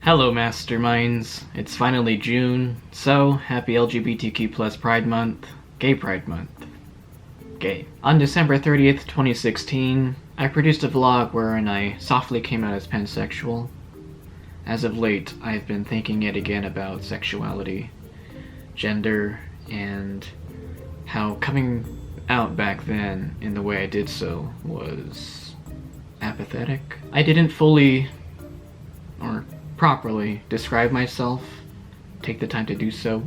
Hello masterminds, it's finally June, so happy LGBTQ plus Pride Month, Gay Pride Month. Gay. On December 30th, 2016, I produced a vlog wherein I softly came out as pansexual. As of late, I've been thinking yet again about sexuality, gender, and how coming out back then in the way I did so was apathetic. I didn't fully or properly describe myself, take the time to do so,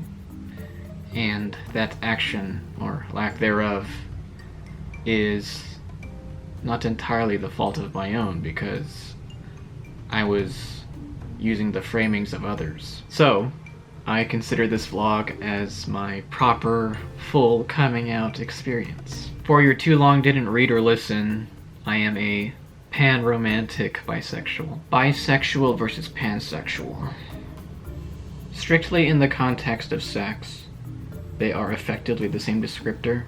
and that action, or lack thereof, is not entirely the fault of my own because I was using the framings of others. So, I consider this vlog as my proper, full coming out experience. For your too long didn't read or listen, I am a Panromantic Bisexual. Bisexual versus pansexual. Strictly in the context of sex, they are effectively the same descriptor.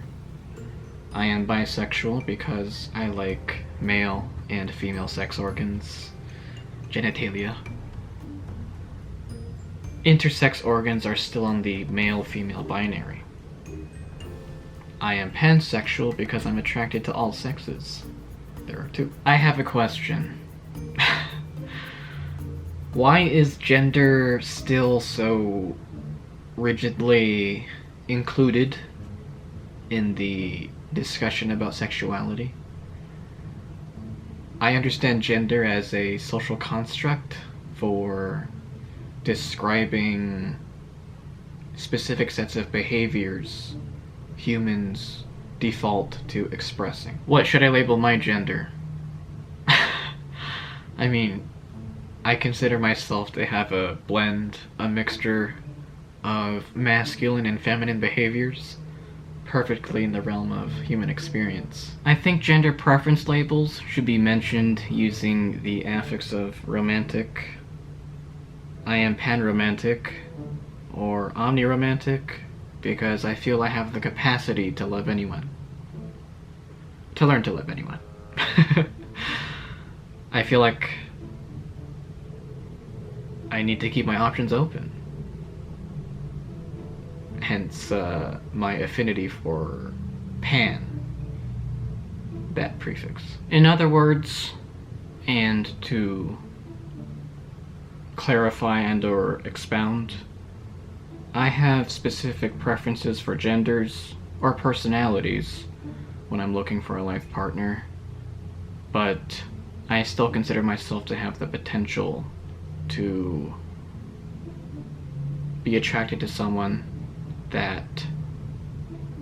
I am bisexual because I like male and female sex organs, genitalia. Intersex organs are still on the male-female binary. I am pansexual because I'm attracted to all sexes. There are two. I have a question. Why is gender still so rigidly included in the discussion about sexuality? I understand gender as a social construct for describing specific sets of behaviors humans default to expressing. What should I label my gender? I mean, I consider myself to have a blend, a mixture of masculine and feminine behaviors, perfectly in the realm of human experience. I think gender preference labels should be mentioned using the affix of romantic. I am panromantic or omniromantic because I feel I have the capacity to love anyone. To learn to love anyone. I feel like I need to keep my options open. Hence my affinity for pan, that prefix. In other words, and to clarify and or expound, I have specific preferences for genders or personalities when I'm looking for a life partner, but I still consider myself to have the potential to be attracted to someone that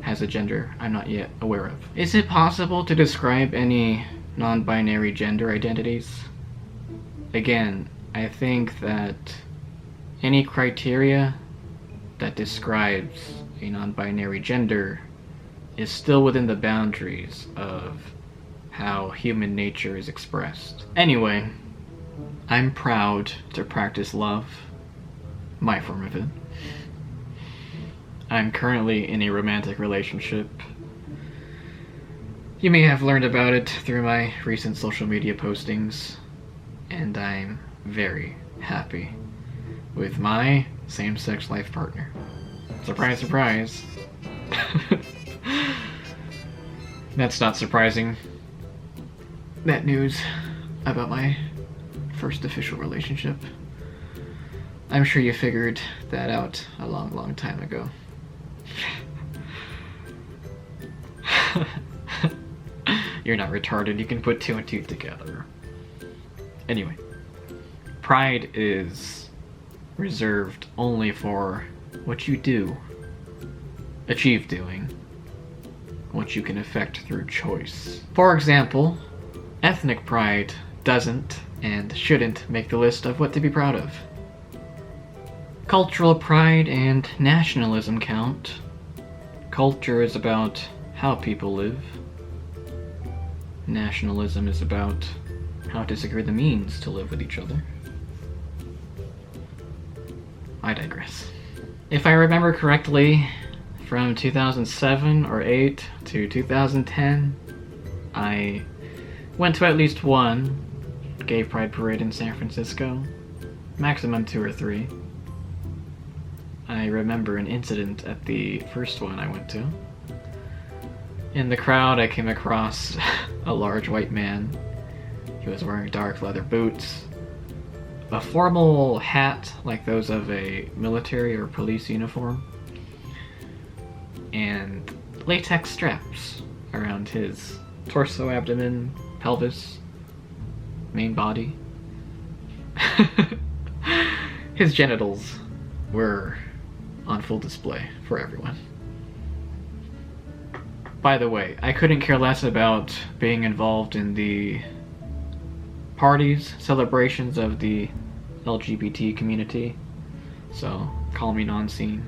has a gender I'm not yet aware of. Is it possible to describe any non-binary gender identities? Again, I think that any criteria that describes a non-binary gender is still within the boundaries of how human nature is expressed. Anyway, I'm proud to practice love, my form of it. I'm currently in a romantic relationship. You may have learned about it through my recent social media postings, and I'm very happy with my same-sex life partner. Surprise, surprise. That's not surprising. That news about my first official relationship. I'm sure you figured that out a long, long time ago. You're not retarded, you can put two and two together. Anyway, Pride is reserved only for what you do, achieve doing, what you can affect through choice. For example, ethnic pride doesn't and shouldn't make the list of what to be proud of. Cultural pride and nationalism count. Culture is about how people live. Nationalism is about how to secure the means to live with each other. I digress. If I remember correctly, from 2007 or 8 to 2010, I went to at least one gay pride parade in San Francisco. maximum 2 or 3. I remember an incident at the first one I went to. In the crowd, I came across a large white man. He was wearing dark leather boots, a formal hat like those of a military or police uniform, and latex straps around his torso, abdomen, pelvis, main body. His genitals were on full display for everyone. By the way, I couldn't care less about being involved in the parties, celebrations of the LGBT community, so call me non-scene,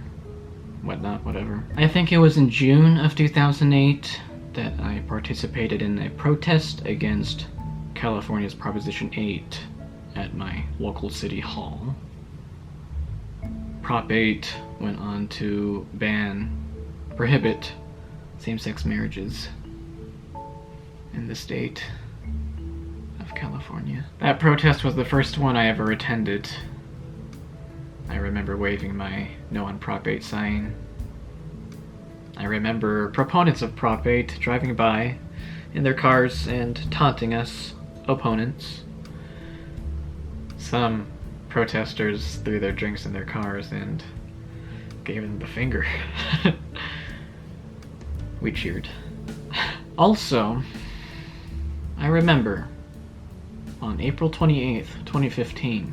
whatnot, whatever. I think it was in June of 2008 that I participated in a protest against California's Proposition 8 at my local city hall. Prop 8 went on to prohibit same-sex marriages in the state of California. That protest was the first one I ever attended. I remember waving my No on Prop 8 sign. I remember proponents of Prop 8 driving by in their cars and taunting us, opponents. Some protesters threw their drinks in their cars and gave them the finger. We cheered. Also, I remember on April 28th, 2015,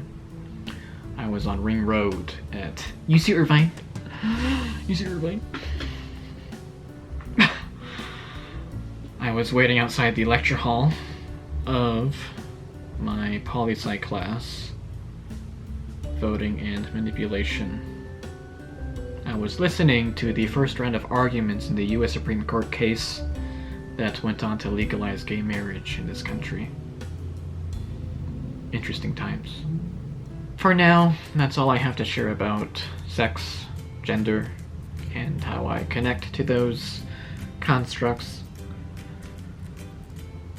I was on Ring Road at UC Irvine. UC Irvine. I was waiting outside the lecture hall of my poli-sci class, voting and manipulation. I was listening to the first round of arguments in the US Supreme Court case that went on to legalize gay marriage in this country. Interesting times. For now, that's all I have to share about sex, gender, and how I connect to those constructs.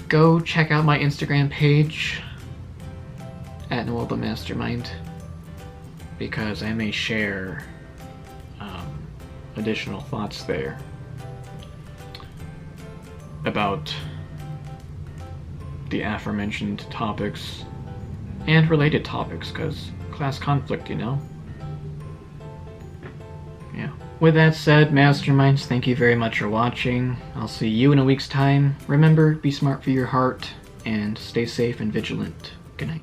Go check out my Instagram page at Noel the Mastermind, because I may share additional thoughts there about the aforementioned topics and related topics, because class conflict, you know? Yeah. With that said, Masterminds, thank you very much for watching. I'll see you in a week's time. Remember, be smart for your heart, and stay safe and vigilant. Good night.